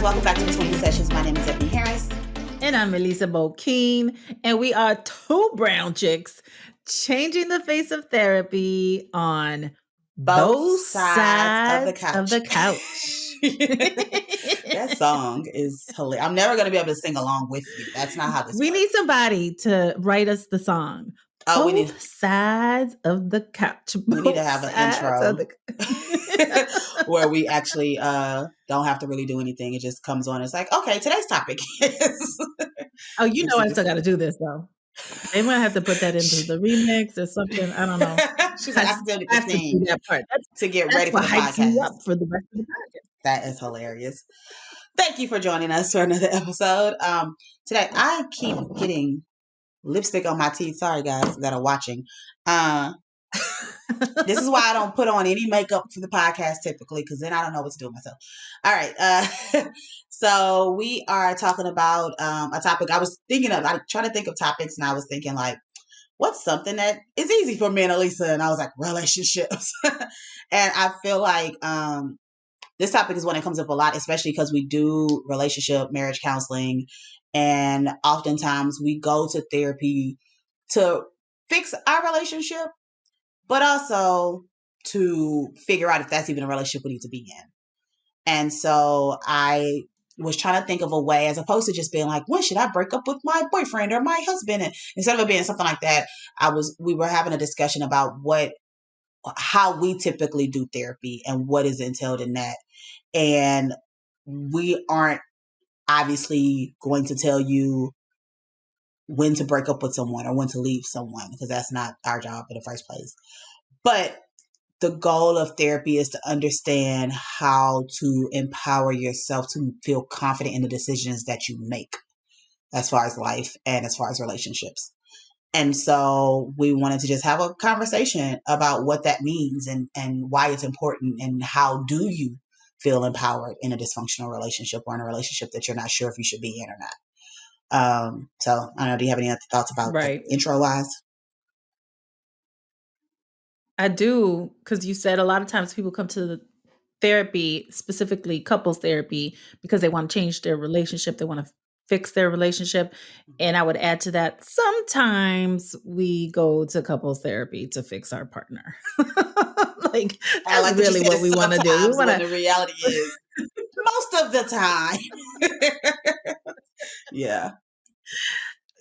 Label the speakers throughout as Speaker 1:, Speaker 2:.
Speaker 1: Welcome back to Between Sessions. My name is Ebony Harris.
Speaker 2: And I'm Elisa Bokeen. And we are two brown chicks changing the face of therapy on both sides of the couch.
Speaker 1: That song is hilarious. I'm never going to be able to sing along with you. That's not how this
Speaker 2: We
Speaker 1: works.
Speaker 2: need somebody to write us the song. Both sides of the couch.
Speaker 1: We need to have an intro where we actually don't have to really do anything. It just comes on. It's like, okay, today's topic is...
Speaker 2: Oh, you know I still got to do this, though. They might have to put that into the remix or something. I don't know.
Speaker 1: She's like, I still need to sing
Speaker 2: that part.
Speaker 1: to get ready for the podcast.
Speaker 2: You up for the rest of the podcast.
Speaker 1: That is hilarious. Thank you for joining us for another episode. Today, I keep getting lipstick on my teeth. Sorry, guys, that are watching. This is why I don't put on any makeup for the podcast typically, because then I don't know what to do with myself. All right. So we are talking about a topic I was thinking of. I trying to think of topics, and I was thinking, like, what's something that is easy for me and Elisa? And I was like, relationships. And I feel like this topic is one that comes up a lot, especially because we do relationship, marriage counseling, and oftentimes we go to therapy to fix our relationship, but also to figure out if that's even a relationship we need to be in. And so I was trying to think of a way, as opposed to just being like, when should I break up with my boyfriend or my husband? And instead of it being something like that, we were having a discussion about how we typically do therapy and what is entailed in that. And we aren't obviously going to tell you when to break up with someone or when to leave someone, because that's not our job in the first place. But the goal of therapy is to understand how to empower yourself to feel confident in the decisions that you make as far as life and as far as relationships. And so we wanted to just have a conversation about what that means and why it's important, and how do you feel empowered in a dysfunctional relationship or in a relationship that you're not sure if you should be in or not. So I don't know, do you have any other thoughts about intro wise?
Speaker 2: I do, because you said a lot of times people come to the therapy, specifically couples therapy, because they want to change their relationship. They want to fix their relationship. And I would add to that, sometimes we go to couples therapy to fix our partner. Like, that's really what we want to do. We want to.
Speaker 1: The reality is most of the time. Yeah.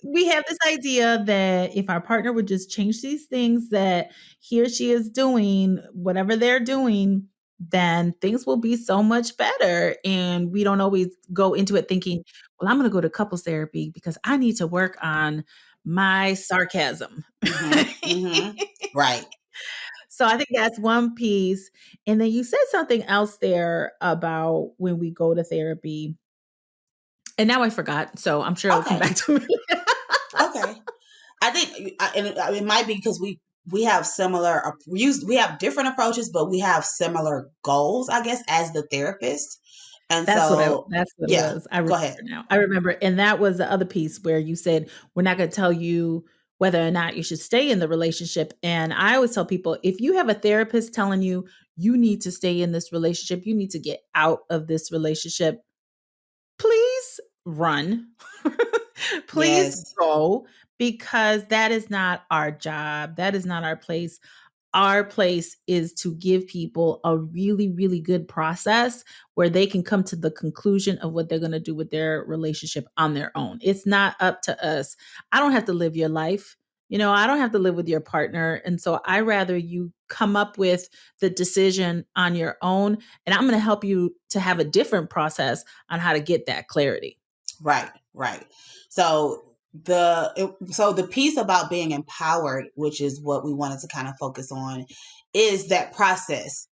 Speaker 2: We have this idea that if our partner would just change these things that he or she is doing, whatever they're doing, then things will be so much better. And we don't always go into it thinking, well, I'm going to go to couples therapy because I need to work on my sarcasm.
Speaker 1: Right.
Speaker 2: So I think that's one piece. And then you said something else there about when we go to therapy. And now I forgot. So I'm sure it'll come back to me.
Speaker 1: Okay. I think it might be because we have similar, we have different approaches, but we have similar goals, I guess, as the therapist. And
Speaker 2: that's what it was. I remember
Speaker 1: go ahead.
Speaker 2: Now. I remember. And that was the other piece where you said, we're not going to tell you whether or not you should stay in the relationship. And I always tell people, if you have a therapist telling you, you need to stay in this relationship, you need to get out of this relationship, please run. Please go, because that is not our job. That is not our place. Our place is to give people a really, really good process where they can come to the conclusion of what they're going to do with their relationship on their own. It's not up to us. I don't have to live your life. I don't have to live with your partner. And so I rather you come up with the decision on your own. And I'm going to help you to have a different process on how to get that clarity.
Speaker 1: Right. So the piece about being empowered, which is what we wanted to kind of focus on, is that process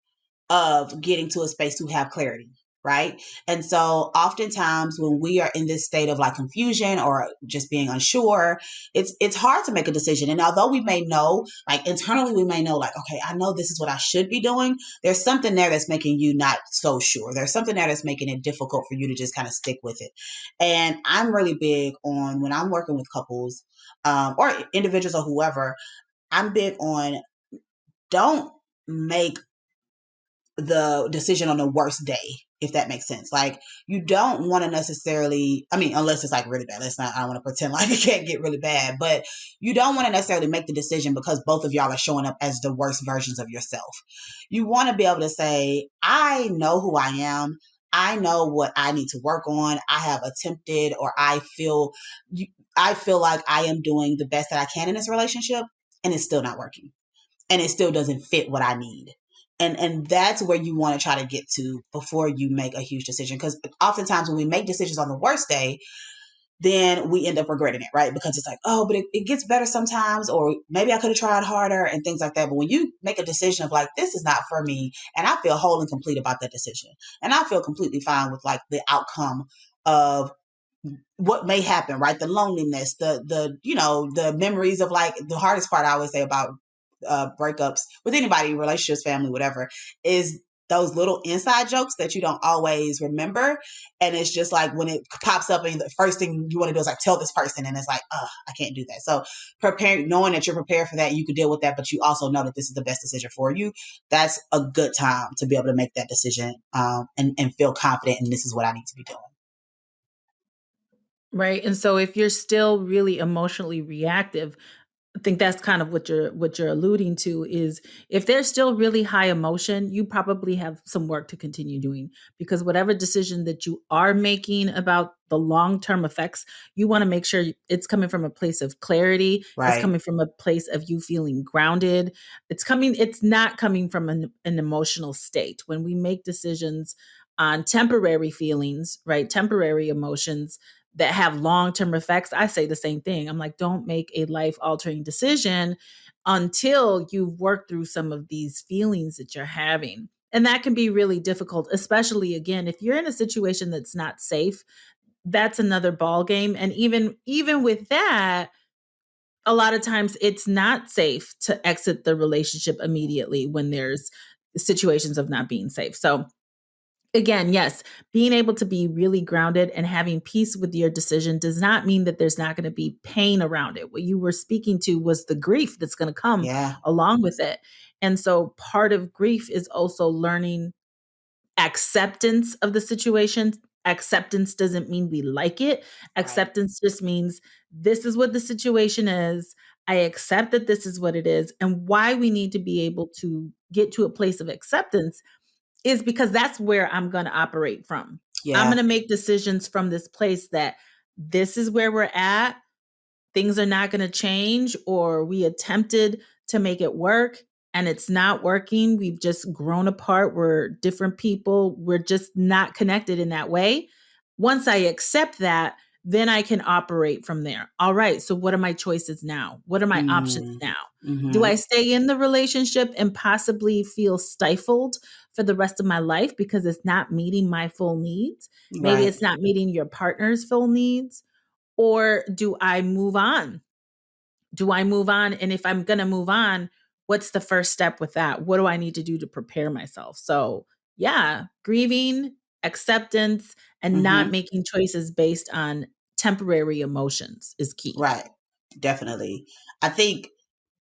Speaker 1: of getting to a space to have clarity. Right. And so oftentimes when we are in this state of like confusion or just being unsure, it's hard to make a decision. And although we may know, like internally, we may know like, okay, I know this is what I should be doing. There's something there that's making you not so sure. There's something there that's making it difficult for you to just kind of stick with it. And I'm really big on, when I'm working with couples or individuals or whoever, I'm big on, don't make the decision on the worst day. if that makes sense. Like, you don't want to necessarily, I mean, unless it's like really bad. Let's not, I don't want to pretend like it can't get really bad, but you don't want to necessarily make the decision because both of y'all are showing up as the worst versions of yourself. You want to be able to say, I know who I am. I know what I need to work on. I have attempted, or I feel like I am doing the best that I can in this relationship, and it's still not working, and it still doesn't fit what I need. And that's where you want to try to get to before you make a huge decision. Because oftentimes when we make decisions on the worst day, then we end up regretting it, right? Because it's like, oh, but it gets better sometimes, or maybe I could have tried harder and things like that. But when you make a decision of like, this is not for me, and I feel whole and complete about that decision, and I feel completely fine with like the outcome of what may happen, right? The loneliness, the memories of, like, the hardest part I always say about breakups with anybody, relationships, family, whatever, is those little inside jokes that you don't always remember. And it's just like when it pops up and the first thing you want to do is like tell this person, and it's like, I can't do that. So preparing, knowing that you're prepared for that, you could deal with that, but you also know that this is the best decision for you. That's a good time to be able to make that decision, and feel confident, and this is what I need to be doing.
Speaker 2: Right. And so if you're still really emotionally reactive, I think that's kind of what you're alluding to is if there's still really high emotion, you probably have some work to continue doing because whatever decision that you are making about the long-term effects, you want to make sure it's coming from a place of clarity, it's
Speaker 1: Right.
Speaker 2: coming from a place of you feeling grounded. It's not coming from an emotional state. When we make decisions on temporary feelings, right? Temporary emotions, that have long-term effects, I say the same thing. I'm like, don't make a life-altering decision until you've worked through some of these feelings that you're having. And that can be really difficult, especially again, if you're in a situation that's not safe, that's another ball game. And even with that, a lot of times it's not safe to exit the relationship immediately when there's situations of not being safe. So again, yes, being able to be really grounded and having peace with your decision does not mean that there's not going to be pain around it. What you were speaking to was the grief that's going to come
Speaker 1: Yeah.
Speaker 2: along with it. And so part of grief is also learning acceptance of the situation. Acceptance doesn't mean we like it.
Speaker 1: Right.
Speaker 2: Acceptance just means this is what the situation is. I accept that this is what it is. And why we need to be able to get to a place of acceptance is because that's where I'm going to operate from. I'm
Speaker 1: Yeah.
Speaker 2: going to make decisions from this place that this is where we're at. Things are not going to change, or we attempted to make it work and it's not working. We've just grown apart. We're different people. We're just not connected in that way. Once I accept that, then I can operate from there. All right. So, what are my choices now? What are my options
Speaker 1: Mm.
Speaker 2: now? Do
Speaker 1: Mm-hmm.
Speaker 2: I stay in the relationship and possibly feel stifled for the rest of my life because it's not meeting my full needs? Maybe
Speaker 1: Right.
Speaker 2: it's not meeting your partner's full needs. Or do I move on? Do I move on? And if I'm going to move on, what's the first step with that? What do I need to do to prepare myself? So, yeah, grieving, acceptance, and not
Speaker 1: Mm-hmm.
Speaker 2: making choices based on temporary emotions is key.
Speaker 1: Right. Definitely. I think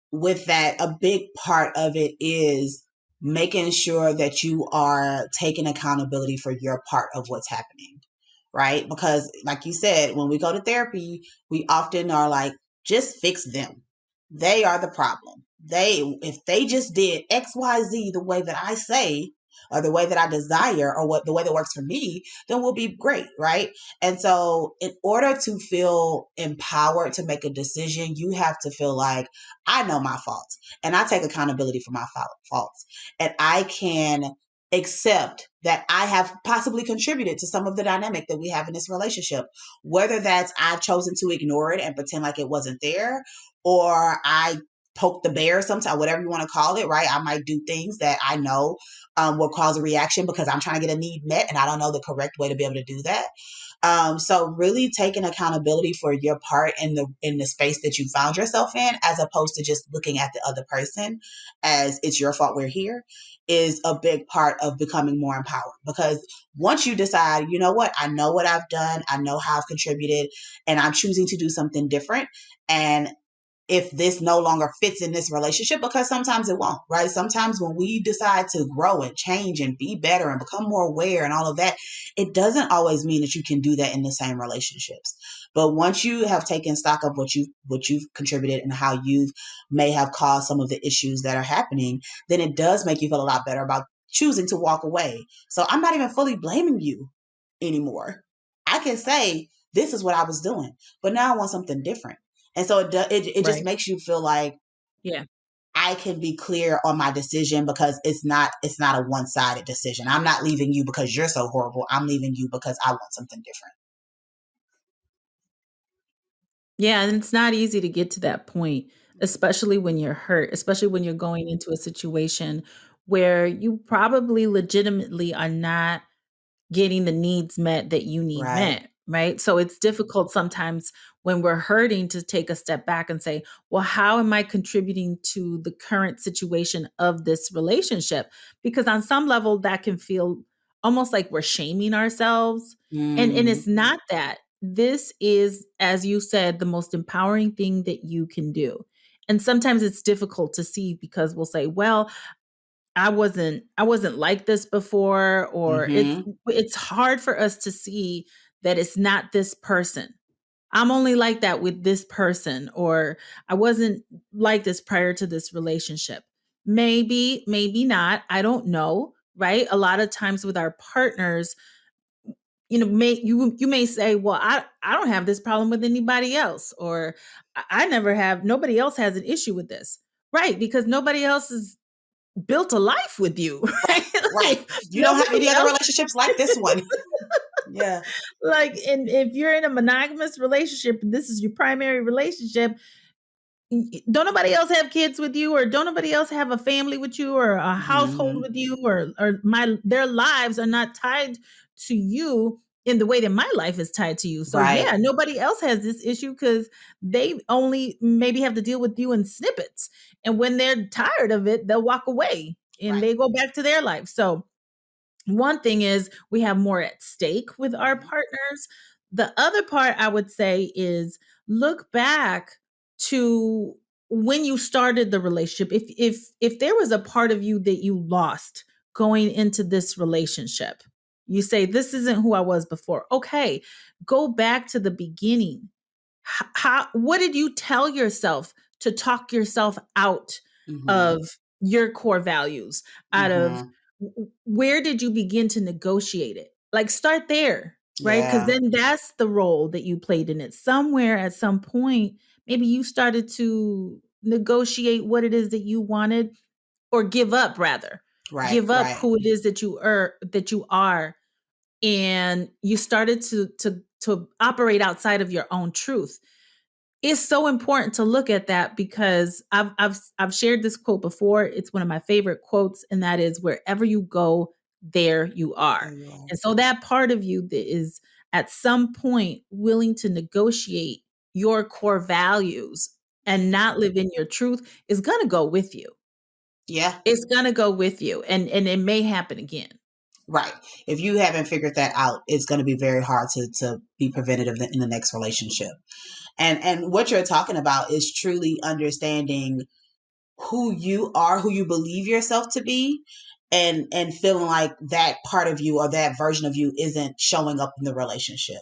Speaker 1: with that, a big part of it is making sure that you are taking accountability for your part of what's happening, right? Because, like you said, when we go to therapy, we often are like, just fix them. They are the problem. If they just did X, Y, Z the way that I say, or the way that I desire, or the way that works for me, then we'll be great, right? And so, in order to feel empowered to make a decision, you have to feel like, I know my faults, and I take accountability for my faults, and I can accept that I have possibly contributed to some of the dynamic that we have in this relationship. Whether that's I've chosen to ignore it and pretend like it wasn't there, or I poke the bear sometimes, whatever you want to call it, right? I might do things that I know will cause a reaction because I'm trying to get a need met and I don't know the correct way to be able to do that. So really taking accountability for your part in the space that you found yourself in, as opposed to just looking at the other person as it's your fault we're here, is a big part of becoming more empowered. Because once you decide, you know what, I know what I've done, I know how I've contributed, and I'm choosing to do something different, and if this no longer fits in this relationship, because sometimes it won't, right? Sometimes when we decide to grow and change and be better and become more aware and all of that, it doesn't always mean that you can do that in the same relationships. But once you have taken stock of what you've contributed and how you may have caused some of the issues that are happening, then it does make you feel a lot better about choosing to walk away. So I'm not even fully blaming you anymore. I can say this is what I was doing, but now I want something different. And so it just
Speaker 2: Right.
Speaker 1: makes you feel like
Speaker 2: Yeah.
Speaker 1: I can be clear on my decision, because it's not a one-sided decision. I'm not leaving you because you're so horrible. I'm leaving you because I want something different.
Speaker 2: Yeah, and it's not easy to get to that point, especially when you're hurt, especially when you're going into a situation where you probably legitimately are not getting the needs met that you need
Speaker 1: Right.
Speaker 2: met, right? So it's difficult sometimes when we're hurting to take a step back and say, well, how am I contributing to the current situation of this relationship? Because on some level, that can feel almost like we're shaming ourselves. And
Speaker 1: Mm,
Speaker 2: it's not that. This is, as you said, the most empowering thing that you can do. And sometimes it's difficult to see because we'll say, well, I wasn't like this before, or
Speaker 1: mm-hmm.
Speaker 2: it's hard for us to see that it's not this person. I'm only like that with this person, or I wasn't like this prior to this relationship. Maybe, maybe not. I don't know, right? A lot of times with our partners, you may say, well, I don't have this problem with anybody else, or I never have, nobody else has an issue with this. Right, because nobody else is built a life with you,
Speaker 1: Right.
Speaker 2: right?
Speaker 1: Right.
Speaker 2: Like
Speaker 1: You don't have any
Speaker 2: nobody
Speaker 1: other
Speaker 2: else,
Speaker 1: relationships like this one. Yeah.
Speaker 2: like, and if you're in a monogamous relationship and this is your primary relationship, don't nobody else have kids with you, or don't nobody else have a family with you, or a household
Speaker 1: Mm-hmm.
Speaker 2: with you, or my their lives are not tied to you in the way that my life is tied to you. So
Speaker 1: Right.
Speaker 2: yeah, nobody else has this issue because they only maybe have to deal with you in snippets. And when they're tired of it, they'll walk away and
Speaker 1: Right.
Speaker 2: they go back to their life. So one thing is we have more at stake with our
Speaker 1: Mm-hmm.
Speaker 2: partners. The other part I would say is look back to when you started the relationship. If there was a part of you that you lost going into this relationship, you say this isn't who I was before. Okay, go back to the beginning. How what did you tell yourself to talk yourself out
Speaker 1: Mm-hmm.
Speaker 2: of your core values, out of
Speaker 1: Mm-hmm.
Speaker 2: where did you begin to negotiate it? Like start there, right? Because
Speaker 1: Yeah.
Speaker 2: then that's the role that you played in it. Somewhere at some point, maybe you started to negotiate what it is that you wanted, or give up rather.
Speaker 1: Right.
Speaker 2: Give up
Speaker 1: Right.
Speaker 2: who it is that you are, and you started to operate outside of your own truth. It's so important to look at that because I've shared this quote before. It's one of my favorite quotes, and that is, "Wherever you go, there you
Speaker 1: There
Speaker 2: are."
Speaker 1: you are.
Speaker 2: And so that part of you that is at some point willing to negotiate your core values and not live in your truth is going to go with you.
Speaker 1: Yeah.
Speaker 2: It's going to go with you, and it may happen again.
Speaker 1: Right. If you haven't figured that out, it's going to be very hard to be preventative in the next relationship. And what you're talking about is truly understanding who you are, who you believe yourself to be, and feeling like that part of you or that version of you isn't showing up in the relationship.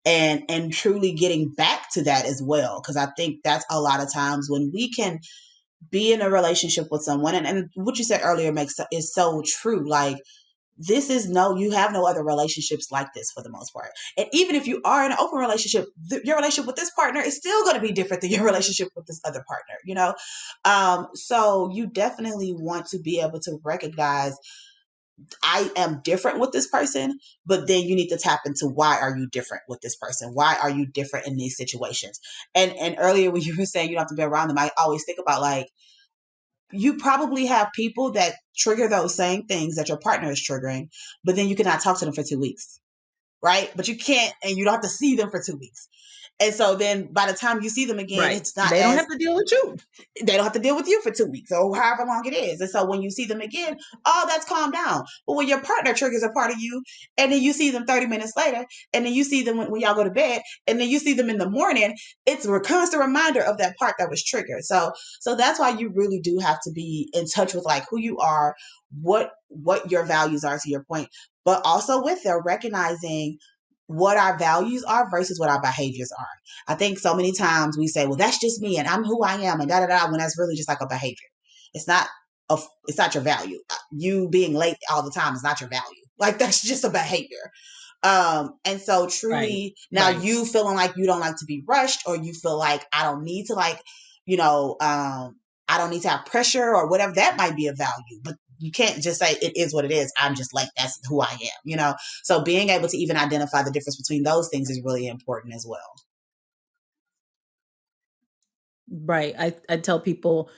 Speaker 1: And truly getting back to that as well, because I think that's a lot of times when we can be in a relationship with someone, and what you said earlier makes is so true. Like, this is no, you have no other relationships like this for the most part. And even if you are in an open relationship, your relationship with this partner is still going to be different than your relationship with this other partner, so you definitely want to be able to recognize, I am different with this person, but then you need to tap into, why are you different with this person? Why are you different in these situations? And earlier when you were saying you don't have to be around them, I always think about, like, you probably have people that trigger those same things that your partner is triggering, but then you cannot talk to them for 2 weeks, right? But you can't, and you don't have to see them for 2 weeks. And so then by the time you see them again,
Speaker 2: Right.
Speaker 1: it's not
Speaker 2: They don't
Speaker 1: as,
Speaker 2: have to deal with you.
Speaker 1: they don't have to deal with you for 2 weeks or however long it is. And so when you see them again, oh, that's calmed down. But when your partner triggers a part of you, and then you see them 30 minutes later, and then you see them when y'all go to bed, and then you see them in the morning, it's a constant reminder of that part that was triggered. So that's why you really do have to be in touch with like who you are, what your values are, to your point, but also with them recognizing what our values are versus what our behaviors are. I think so many times we say, well, that's just me and I'm who I am and da da da, when that's really just like a behavior. It's not it's not your value. You being late all the time is not your value. Like that's just a behavior. And so
Speaker 2: Right.
Speaker 1: truly now
Speaker 2: Right.
Speaker 1: you feeling like you don't like to be rushed, or you feel like I don't need to like, you know, I don't need to have pressure or whatever, that might be a value, but you can't just say it is what it is. I'm just like, that's who I am, you know? So being able to even identify the difference between those things is really important as well.
Speaker 2: Right. I tell people,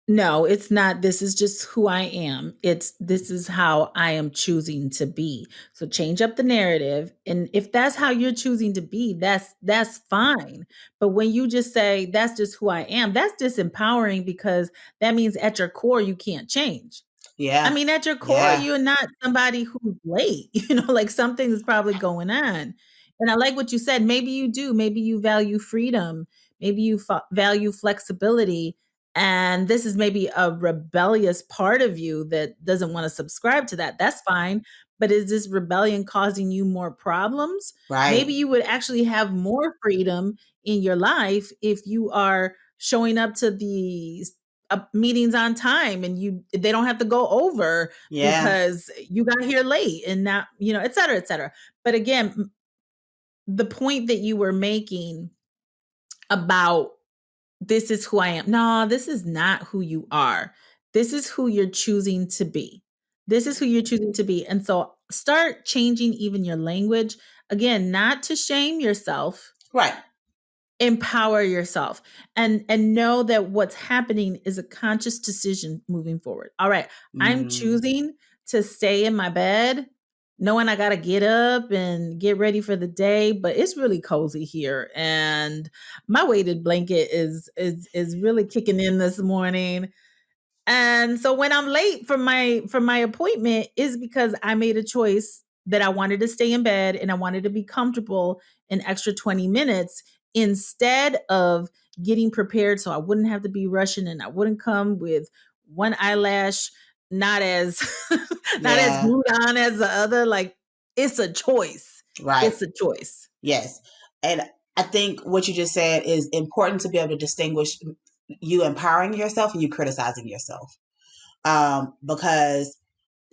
Speaker 2: no, it's not. This is just who I am. This is how I am choosing to be. So change up the narrative. And if that's how you're choosing to be, that's fine. But when you just say that's just who I am, that's disempowering because that means at your core you can't change. I
Speaker 1: Yeah.
Speaker 2: mean, at your core,
Speaker 1: Yeah.
Speaker 2: you're not somebody who's late. Like something is probably going on. And I like what you said. Maybe you do. Maybe you value freedom. Maybe you value flexibility. And this is maybe a rebellious part of you that doesn't want to subscribe to that. That's fine. But is this rebellion causing you more problems?
Speaker 1: Right.
Speaker 2: Maybe you would actually have more freedom in your life if you are showing up to these meetings on time and they don't have to go over
Speaker 1: Yeah.
Speaker 2: because you got here late and not, et cetera, et cetera. But again, the point that you were making about this is who I am. No, this is not who you are. This is who you're choosing to be. This is who you're choosing to be. And so start changing even your language. Again, not to shame yourself,
Speaker 1: Right.
Speaker 2: empower yourself, and know that what's happening is a conscious decision moving forward. All right, I'm
Speaker 1: Mm,
Speaker 2: choosing to stay in my bed knowing I got to get up and get ready for the day, but it's really cozy here and my weighted blanket is really kicking in this morning. And so when I'm late for my appointment is because I made a choice that I wanted to stay in bed and I wanted to be comfortable an extra 20 minutes instead of getting prepared so I wouldn't have to be rushing and I wouldn't come with one eyelash not as not as
Speaker 1: yeah.
Speaker 2: glued on as the other. Like it's a choice.
Speaker 1: Right.
Speaker 2: It's a choice.
Speaker 1: Yes. And I think what you just said is important to be able to distinguish you empowering yourself and you criticizing yourself. Because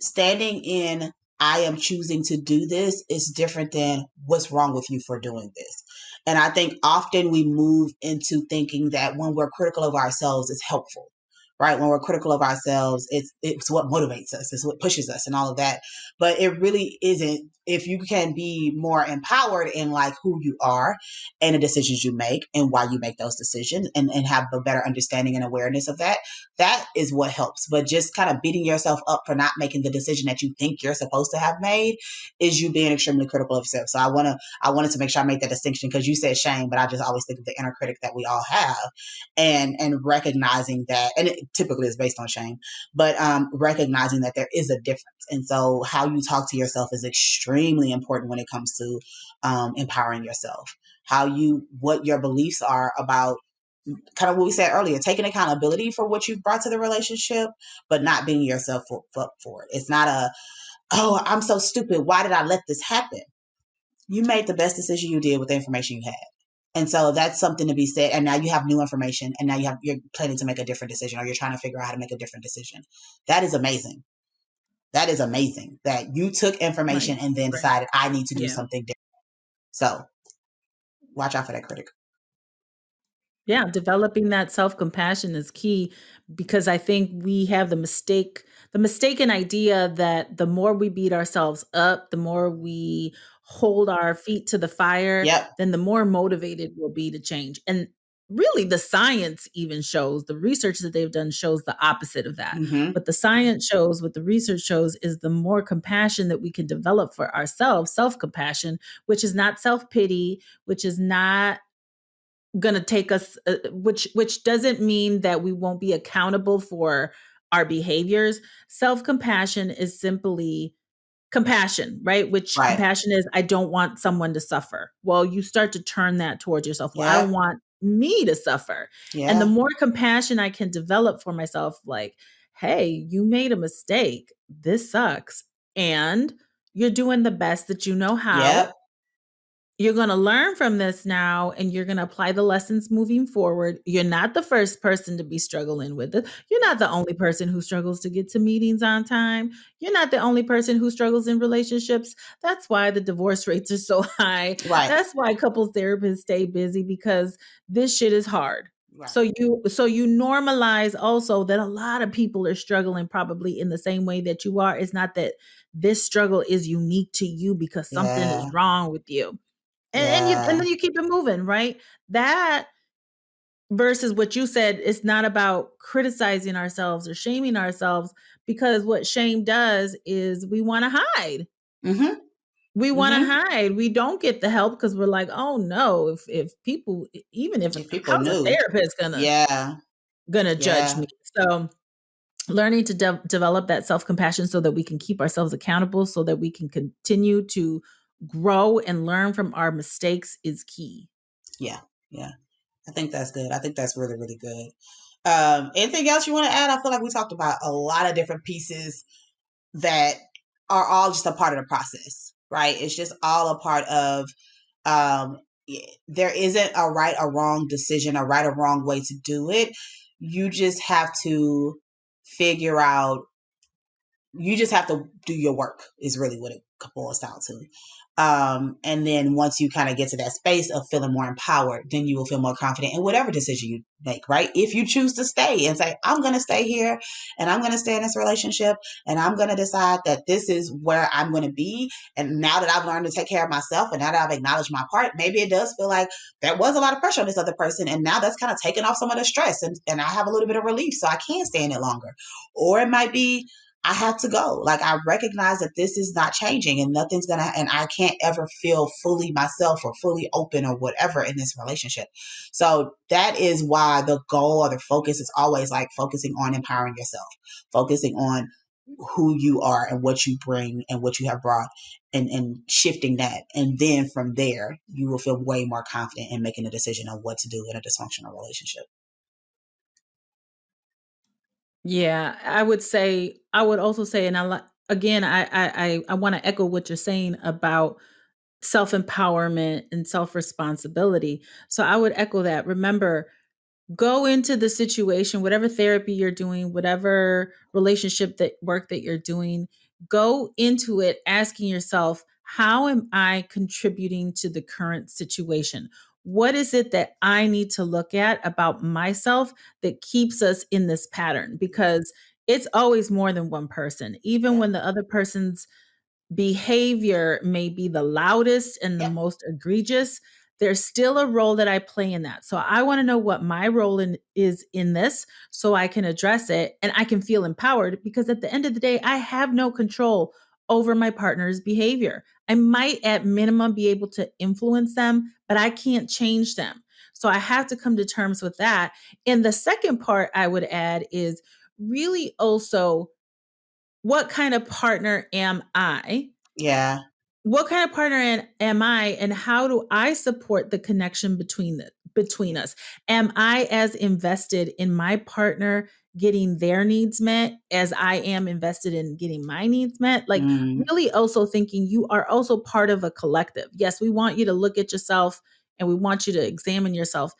Speaker 1: standing in I am choosing to do this is different than what's wrong with you for doing this. And I think often we move into thinking that when we're critical of ourselves, it's helpful. Right? When we're critical of ourselves, it's what motivates us, it's what pushes us and all of that. But it really isn't. If you can be more empowered in like who you are and the decisions you make and why you make those decisions and have a better understanding and awareness of that, that is what helps. But just kind of beating yourself up for not making the decision that you think you're supposed to have made is you being extremely critical of yourself. So I wanted to make sure I made that distinction because you said shame, but I just always think of the inner critic that we all have, and recognizing that, and it typically is based on shame, but recognizing that there is a difference. And so how you talk to yourself is extremely important when it comes to empowering yourself. What your beliefs are about kind of what we said earlier, taking accountability for what you've brought to the relationship, but not beating yourself up for it. It's not oh, I'm so stupid. Why did I let this happen? You made the best decision you did with the information you had. And so that's something to be said. And now you have new information and now you're planning to make a different decision, or you're trying to figure out how to make a different decision. That is amazing. That is amazing that you took information
Speaker 2: Right.
Speaker 1: and then
Speaker 2: Right.
Speaker 1: decided I need to do
Speaker 2: Yeah.
Speaker 1: something different. So watch out for that critic.
Speaker 2: Yeah, developing that self-compassion is key because I think we have the mistaken idea that the more we beat ourselves up, the more we hold our feet to the fire,
Speaker 1: Yep.
Speaker 2: then the more motivated we'll be to change. And really the science even shows, the research that they've done shows the opposite of that.
Speaker 1: Mm-hmm.
Speaker 2: But the science shows, what the research shows is the more compassion that we can develop for ourselves, self-compassion, which is not self-pity, which is not going to take us which doesn't mean that we won't be accountable for our behaviors. Self-compassion is simply compassion, right? Which
Speaker 1: Right.
Speaker 2: compassion is, I don't want someone to suffer. Well, you start to turn that towards yourself. Well, I don't
Speaker 1: Yep.
Speaker 2: want me to suffer. And the
Speaker 1: Yeah.
Speaker 2: more compassion I can develop for myself, like, hey, you made a mistake. This sucks. And you're doing the best that you know how.
Speaker 1: Yep.
Speaker 2: You're going to learn from this now, and you're going to apply the lessons moving forward. You're not the first person to be struggling with it. You're not the only person who struggles to get to meetings on time. You're not the only person who struggles in relationships. That's why the divorce rates are so high.
Speaker 1: Right.
Speaker 2: That's why couples therapists stay busy, because this shit is hard.
Speaker 1: Right.
Speaker 2: So you normalize also that a lot of people are struggling probably in the same way that you are. It's not that this struggle is unique to you because something is
Speaker 1: Yeah.
Speaker 2: wrong with you. And
Speaker 1: Yeah.
Speaker 2: then you keep it moving, right? That versus what you said, it's not about criticizing ourselves or shaming ourselves, because what shame does is we want to hide.
Speaker 1: Mm-hmm.
Speaker 2: We want to
Speaker 1: Mm-hmm.
Speaker 2: hide. We don't get the help because we're like, oh no, if people, even if,
Speaker 1: If people
Speaker 2: how's a
Speaker 1: knew.
Speaker 2: therapist
Speaker 1: Yeah.
Speaker 2: gonna judge
Speaker 1: Yeah.
Speaker 2: me? So learning to develop that self-compassion so that we can keep ourselves accountable, so that we can continue to grow and learn from our mistakes is key.
Speaker 1: Yeah. Yeah. I think that's good. I think that's really, really good. Anything else you want to add? I feel like we talked about a lot of different pieces that are all just a part of the process, right? It's just all a part of, um, there isn't a right or wrong decision, a right or wrong way to do it. You just have to figure out, you just have to do your work is really what it boils down to. And then once you kind of get to that space of feeling more empowered, then you will feel more confident in whatever decision you make, right? If you choose to stay and say, I'm going to stay here and I'm going to stay in this relationship and I'm going to decide that this is where I'm going to be. And now that I've learned to take care of myself and now that I've acknowledged my part, maybe it does feel like there was a lot of pressure on this other person. And now that's kind of taken off some of the stress and I have a little bit of relief so I can stay in it longer. Or it might be, I have to go. Like, I recognize that this is not changing and nothing's gonna, and I can't ever feel fully myself or fully open or whatever in this relationship. So that is why the goal or the focus is always like focusing on empowering yourself, focusing on who you are and what you bring and what you have brought and shifting that. And then from there, you will feel way more confident in making a decision on what to do in a dysfunctional relationship.
Speaker 2: Yeah, I would also say, and again, I want to echo what you're saying about self-empowerment and self-responsibility. So I would echo that. Remember, go into the situation, whatever therapy you're doing, whatever relationship that work that you're doing, go into it asking yourself, how am I contributing to the current situation? What is it that I need to look at about myself that keeps us in this pattern? Because it's always more than one person. Even
Speaker 1: Yep.
Speaker 2: when the other person's behavior may be the loudest and the
Speaker 1: Yep.
Speaker 2: most egregious, there's still a role that I play in that. So I want to know what my role is in this so I can address it and I can feel empowered, because at the end of the day, I have no control over my partner's behavior. I might at minimum be able to influence them, but I can't change them. So I have to come to terms with that. And the second part I would add is really also, what kind of partner am I?
Speaker 1: Yeah.
Speaker 2: What kind of partner am I, and how do I support the connection between us? Am I as invested in my partner getting their needs met as I am invested in getting my needs met? Like,
Speaker 1: Mm,
Speaker 2: really also thinking you are also part of a collective. Yes, we want you to look at yourself and we want you to examine yourself.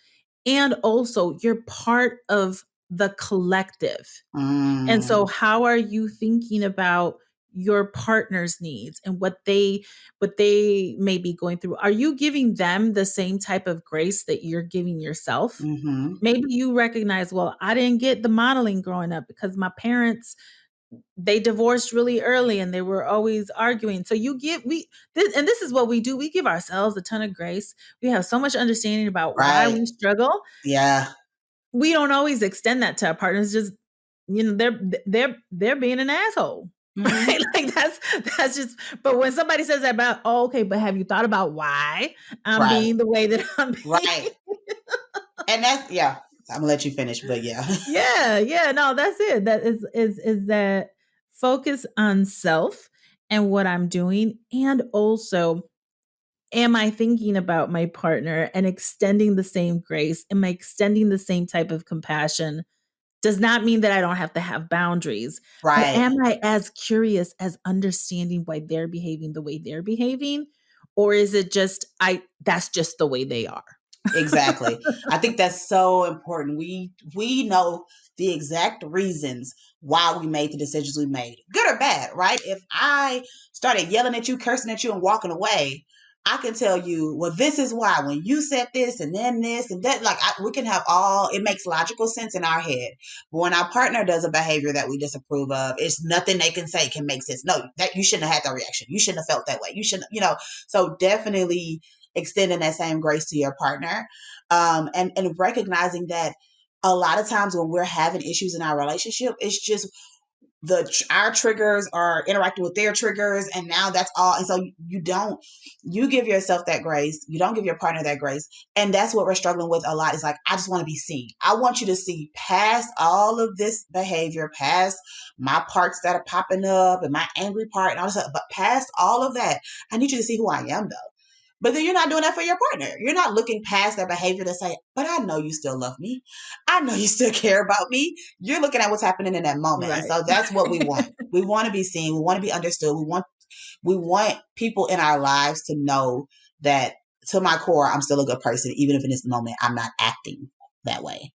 Speaker 2: And also, you're part of the collective. And so
Speaker 1: mm,
Speaker 2: how are you thinking about your partner's needs and what they may be going through? Are you giving them the same type of grace that you're giving yourself?
Speaker 1: mhm.
Speaker 2: Maybe you recognize, well, I didn't get the modeling growing up because my parents they divorced really early and they were always arguing. So and this is what we do. We give ourselves a ton of grace. We have so much understanding about why
Speaker 1: Right.
Speaker 2: we struggle.
Speaker 1: Yeah.
Speaker 2: We don't always extend that to our partners. Just, they're being an asshole.
Speaker 1: Hmm.
Speaker 2: Right? Like that's just, but when somebody says that about, oh, okay, but have you thought about why I'm
Speaker 1: Right.
Speaker 2: being the way that I'm being?
Speaker 1: Right. And that's, yeah. I'm gonna let you finish, but yeah.
Speaker 2: Yeah, no, that's it. That is that focus on self and what I'm doing, and also, am I thinking about my partner and extending the same grace? Am I extending the same type of compassion? Does not mean that I don't have to have boundaries, but
Speaker 1: Right.
Speaker 2: am I as curious as understanding why they're behaving the way they're behaving? Or is it just that's just the way they are?
Speaker 1: Exactly. I think that's so important. We know the exact reasons why we made the decisions we made, good or bad, right? If I started yelling at you, cursing at you, and walking away, I can tell you, well, this is why. When you said this and then this and that, like we can have all. It makes logical sense in our head. But when our partner does a behavior that we disapprove of, it's nothing they can say can make sense. No, that you shouldn't have had that reaction. You shouldn't have felt that way. You shouldn't, So definitely extending that same grace to your partner, and recognizing that a lot of times when we're having issues in our relationship, it's just our triggers are interacting with their triggers, and now that's all. And so you give yourself that grace, you don't give your partner that grace, and that's what we're struggling with a lot. Is like, I just want to be seen. I want you to see past all of this behavior, past my parts that are popping up and my angry part and all this stuff, but past all of that, I need you to see who I am, though. But then you're not doing that for your partner. You're not looking past their behavior to say, but I know you still love me. I know you still care about me. You're looking at what's happening in that moment. And
Speaker 2: Right.
Speaker 1: so that's what we want. We want to be seen. We want to be understood. We want people in our lives to know that, to my core, I'm still a good person, even if in this moment I'm not acting that way.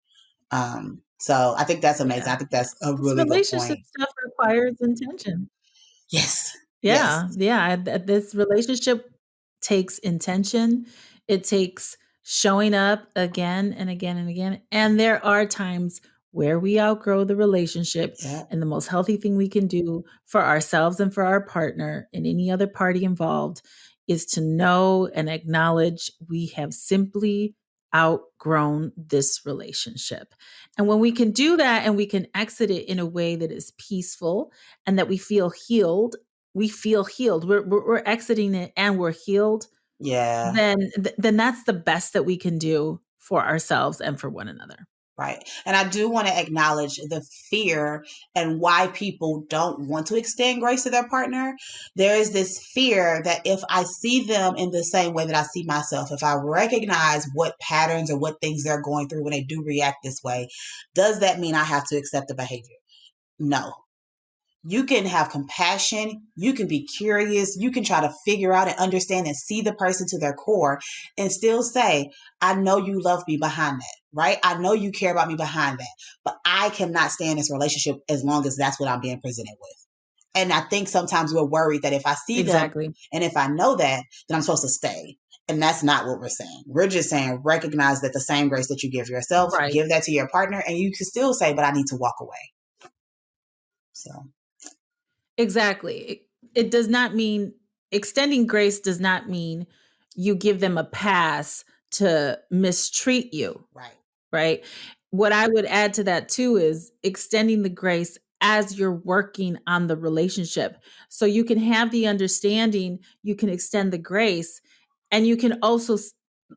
Speaker 1: So I think that's amazing.
Speaker 2: Yeah.
Speaker 1: I think that's a
Speaker 2: This
Speaker 1: really good
Speaker 2: relationship
Speaker 1: point.
Speaker 2: stuff requires intention.
Speaker 1: Yes. Yes.
Speaker 2: Yeah, this relationship takes intention. It takes showing up again and again and again. And there are times where we outgrow the relationship.
Speaker 1: Yeah.
Speaker 2: And the most healthy thing we can do for ourselves and for our partner and any other party involved is to know and acknowledge we have simply outgrown this relationship. And when we can do that and we can exit it in a way that is peaceful and that we feel healed. We're exiting it and we're healed.
Speaker 1: Yeah.
Speaker 2: Then that's the best that we can do for ourselves and for one another.
Speaker 1: Right. And I do want to acknowledge the fear and why people don't want to extend grace to their partner. There is this fear that if I see them in the same way that I see myself, if I recognize what patterns or what things they're going through when they do react this way, does that mean I have to accept the behavior? No. You can have compassion, you can be curious, you can try to figure out and understand and see the person to their core and still say, I know you love me behind that, right? I know you care about me behind that, but I cannot stay in this relationship as long as that's what I'm being presented with. And I think sometimes we're worried that if I see them
Speaker 2: Exactly.
Speaker 1: and if I know that, then I'm supposed to stay. And that's not what we're saying. We're just saying recognize that the same grace that you give yourself,
Speaker 2: Right.
Speaker 1: give that to your partner, and you can still say, but I need to walk away. So,
Speaker 2: Exactly. It does not mean extending grace does not mean you give them a pass to mistreat you.
Speaker 1: right.
Speaker 2: Right? What I would add to that too is extending the grace as you're working on the relationship. So you can have the understanding, you can extend the grace, and you can also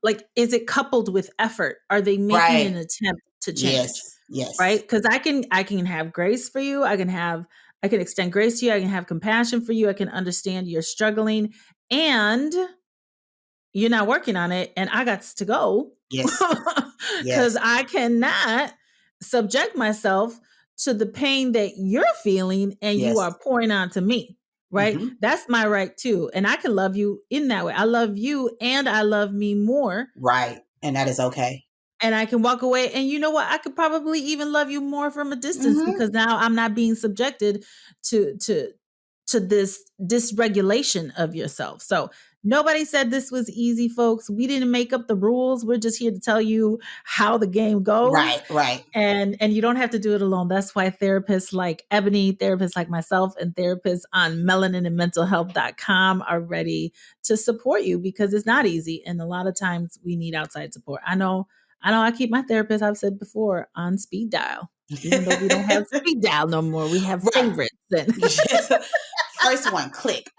Speaker 2: like, is it coupled with effort? Are they making an
Speaker 1: Right.
Speaker 2: attempt to change?
Speaker 1: Yes. Yes.
Speaker 2: Right? Because I can have grace for you. I can extend grace to you. I can have compassion for you. I can understand you're struggling. And you're not working on it and I got to go
Speaker 1: Yes.
Speaker 2: because
Speaker 1: Yes.
Speaker 2: I cannot subject myself to the pain that you're feeling and you
Speaker 1: Yes.
Speaker 2: are pouring onto me. Right?
Speaker 1: Hmm.
Speaker 2: That's my right too. And I can love you in that way. I love you and I love me more.
Speaker 1: Right. And that is okay.
Speaker 2: And I can walk away. And you know what? I could probably even love you more from a distance
Speaker 1: Hmm.
Speaker 2: because now I'm not being subjected to to this dysregulation of yourself. So Nobody said this was easy, folks. We didn't make up the rules. We're just here to tell you how the game goes.
Speaker 1: Right, right.
Speaker 2: And you don't have to do it alone. That's why therapists like Ebony, therapists like myself, and therapists on melaninandmentalhealth.com are ready to support you, because it's not easy. And a lot of times we need outside support. I keep my therapist, I've said before, on speed dial. Even though we don't have speed dial no more, we have
Speaker 1: Right.
Speaker 2: favorites. And
Speaker 1: Yes. First one, click.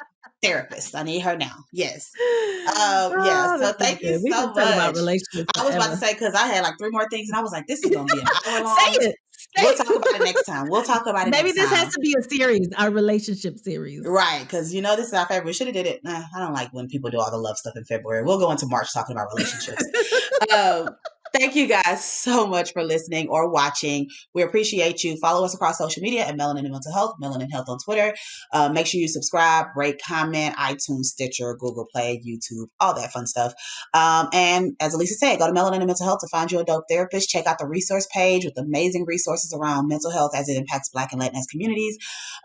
Speaker 1: Therapist. I need her now. Yes. Yeah.
Speaker 2: oh,
Speaker 1: So
Speaker 2: this is
Speaker 1: thank you
Speaker 2: good. We
Speaker 1: so
Speaker 2: can talk about
Speaker 1: much.
Speaker 2: relationships
Speaker 1: I was about to
Speaker 2: forever.
Speaker 1: say, because I had like 3 more things, and I was like, this is gonna be an hour
Speaker 2: Say
Speaker 1: long.
Speaker 2: it.
Speaker 1: We'll talk about it next time. We'll talk about it
Speaker 2: Maybe
Speaker 1: next
Speaker 2: this has
Speaker 1: time.
Speaker 2: to be a series, our relationship series.
Speaker 1: Right, because this is our favorite. We should have did it. I don't like when people do all the love stuff in February. We'll go into March talking about relationships. Um, Thank you guys so much for listening or watching. We appreciate you. Follow us across social media at Melanin and Mental Health, Melanin Health on Twitter. Make sure you subscribe, rate, comment, iTunes, Stitcher, Google Play, YouTube, all that fun stuff. And as Elisa said, go to Melanin and Mental Health to find you a dope therapist. Check out the resource page with amazing resources around mental health as it impacts Black and Latinx communities,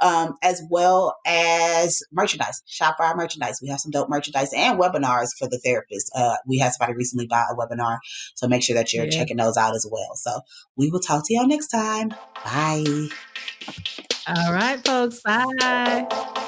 Speaker 1: as well as merchandise. Shop for our merchandise. We have some dope merchandise and webinars for the therapist. We had somebody recently buy a webinar, so make sure that you're
Speaker 2: Yeah.
Speaker 1: checking those out as well. So we will talk to y'all next time. Bye.
Speaker 2: All right, folks. Bye.